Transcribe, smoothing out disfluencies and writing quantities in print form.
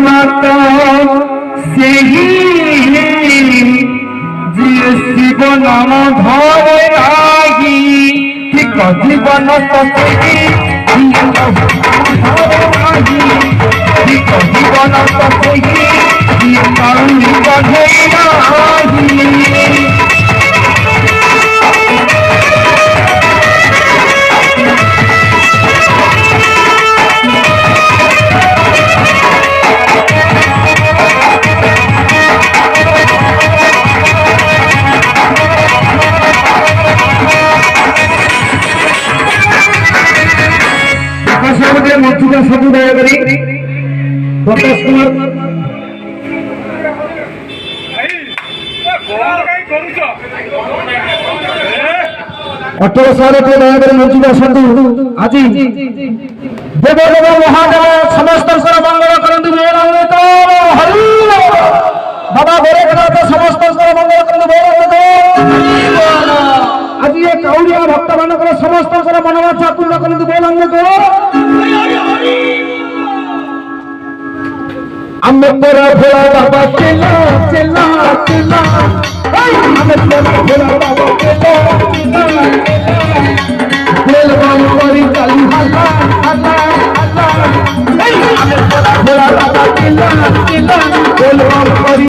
জগন্নাথ ସେହି ଯିଏ ଶିବ ନାମ ଧରେ ନାହିଁ ଠିକ ଜୀବନ ତ ସେହି ଯିଏ ଧରେ ନାହିଁ ଠିକ ଜୀବନ ତ ସେହି ଯିଏ କାଉଳି ବଢ଼େଇ ନାହିଁ মূর্তিটা সাথে দয়া করি প্রকাশ কুমার 18 সালে দয়া করে মূর্তিটা সাথে আজি দেব দেব মহাদেব সমস্ত মঙ্গল করন্তু হরি বাবা গোরখনাথ সমস্ত মঙ্গল করন্তু আজি এ কাউড়িয়া ভক্ত মানকৰ সমস্ত মনোবাঞ্ছা পূর্ণ করন্তু আমরা ভোলা বাবা চেলা চেলা চেলা